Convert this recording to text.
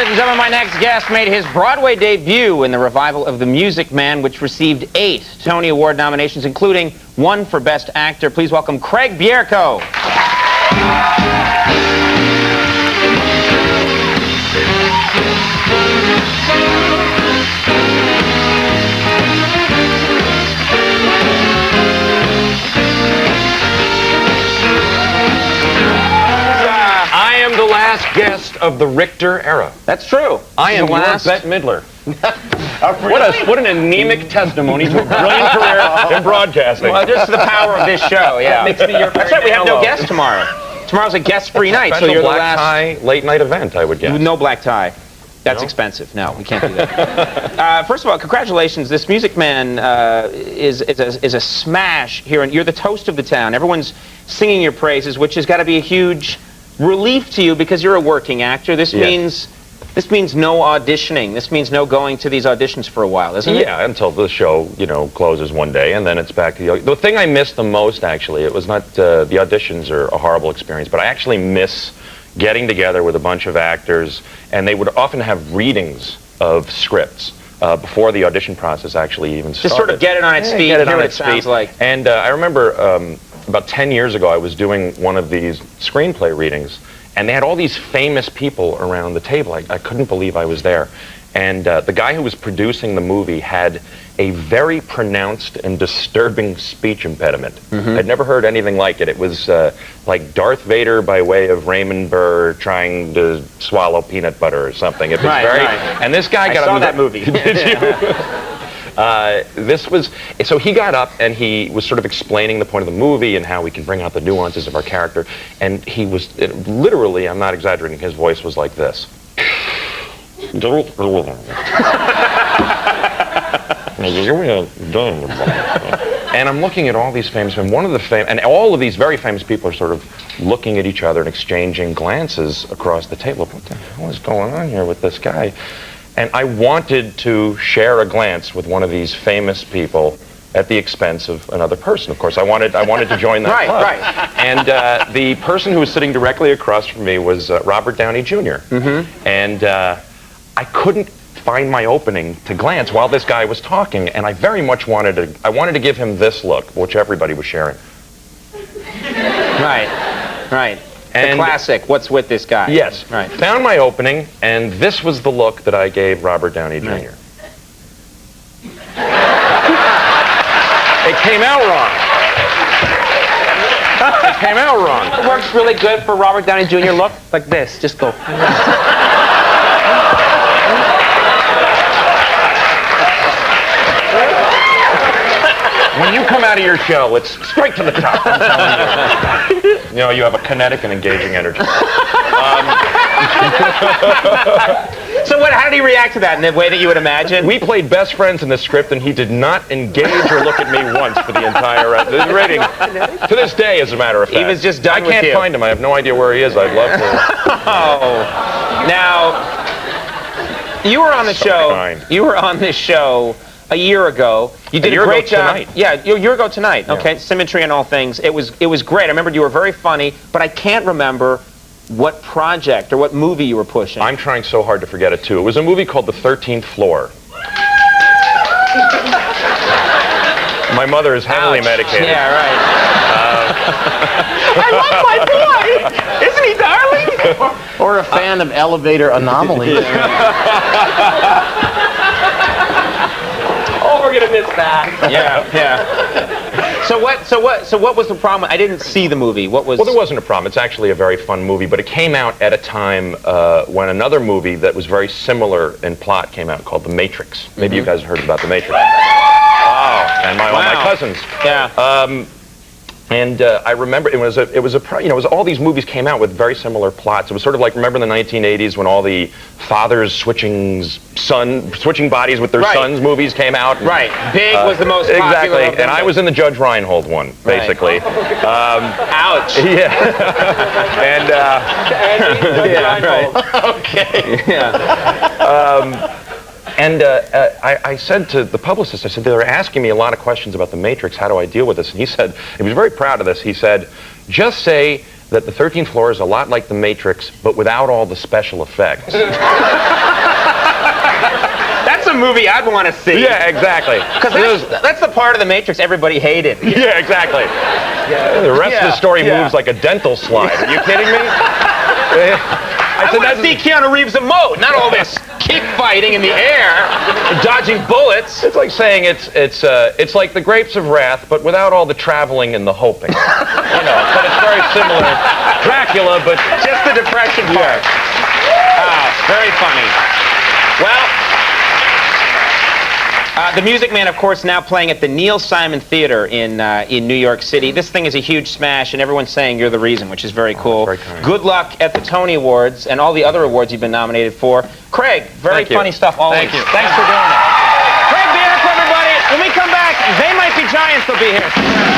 ladies and gentlemen, my next guest made his Broadway debut in the revival of The Music Man, which received 8 Tony Award nominations, including 1 for Best Actor. Please welcome Craig Bierko. I am the last guest of the Richter era. That's true. I am your Bette Midler. What an anemic testimony to a brilliant career in broadcasting. Well, just the power of this show, yeah. Makes me your That's right, we have no guests tomorrow. Tomorrow's a guest-free night, so you're the last... black tie, late-night event, I would guess. No black tie. That's expensive. No, we can't do that. First of all, congratulations. This Music Man is a smash here, and you're the toast of the town. Everyone's singing your praises, which has got to be a huge relief to you because you're a working actor. This means no auditioning. This means no going to these auditions for a while, isn't it? Yeah, until the show, closes one day, and then it's back to the thing I miss the most, actually, it was not the auditions are a horrible experience, but I actually miss getting together with a bunch of actors, and they would often have readings of scripts before the audition process actually even started. Just sort of get it on its feet, hear what it sounds like. And I remember about 10 years ago, I was doing one of these screenplay readings, and they had all these famous people around the table. I couldn't believe I was there. And the guy who was producing the movie had a very pronounced and disturbing speech impediment. I'd never heard anything like it. It was like Darth Vader by way of Raymond Burr trying to swallow peanut butter or something. It was And this guy got I saw that movie. Did you? So he got up and he was sort of explaining the point of the movie and how we can bring out the nuances of our character. And he was literally, I'm not exaggerating, his voice was like this. And I'm looking at all these famous men. And all of these very famous people are sort of looking at each other and exchanging glances across the table. What the hell is going on here with this guy? And I wanted to share a glance with one of these famous people at the expense of another person. Of course, I wanted to join that club. Right. And the person who was sitting directly across from me was Robert Downey Jr. And I couldn't find my opening to glance while this guy was talking, and I very much wanted to give him this look, which everybody was sharing. Right. The classic, what's with this guy? Yes. Right. Found my opening, and this was the look that I gave Robert Downey Jr. Right. It came out wrong. It came out wrong. It works really good for Robert Downey Jr. look like this. Just go. When you come out of your show, it's straight to the top. I'm telling you. You have a kinetic and engaging energy. So how did he react to that in the way that you would imagine? We played best friends in the script, and he did not engage or look at me once for the entire rating. To this day, as a matter of fact. He was just done with you. I can't find him. I have no idea where he is. I'd love to. Oh. Now, you were on the show. Kind. You were on this show a year ago. You did a great job. Tonight. Yeah, a year ago tonight. Yeah. Okay, symmetry and all things. It was great. I remember you were very funny, but I can't remember what project or what movie you were pushing. I'm trying so hard to forget it too. It was a movie called The 13th Floor. My mother is heavily medicated. Yeah, right. I love my boy. Isn't he darling? Or a fan of Elevator Anomaly. Oh, we're gonna miss that. Yeah. So what was the problem? I didn't see the movie. What was? Well, there wasn't a problem. It's actually a very fun movie, but it came out at a time when another movie that was very similar in plot came out called The Matrix. Maybe you guys have heard about The Matrix. Oh, and all my cousins. Yeah. And I remember it was all these movies came out with very similar plots. It was sort of like, remember in the 1980s when all the fathers switching bodies with their sons movies came out? Right. Big was the most popular. Exactly. Of them. And I was in the Judge Reinhold one, basically. Ouch. Yeah. And Reinhold. Okay. Yeah. And I said to the publicist, I said, they were asking me a lot of questions about The Matrix. How do I deal with this? And he said, he was very proud of this. He said, just say that the 13th floor is a lot like The Matrix, but without all the special effects. That's a movie I'd want to see. Yeah, exactly. Because that's the part of The Matrix everybody hated. Yeah, exactly. Yeah, the rest of the story moves like a dental slide. Are you kidding me? I want to see Keanu Reeves emote, not all this kick fighting in the air, dodging bullets. It's like saying it's like The Grapes of Wrath, but without all the traveling and the hoping. But it's very similar. Dracula, but just the depression part. Very funny. Well, the Music Man, of course, now playing at the Neil Simon Theater in New York City. This thing is a huge smash, and everyone's saying you're the reason, which is very cool. Very kind. Good luck at the Tony Awards and all the other awards you've been nominated for. Craig, very funny stuff always. Thank you. Thanks for doing it. Craig Bierko, everybody. When we come back, They Might Be Giants will be here.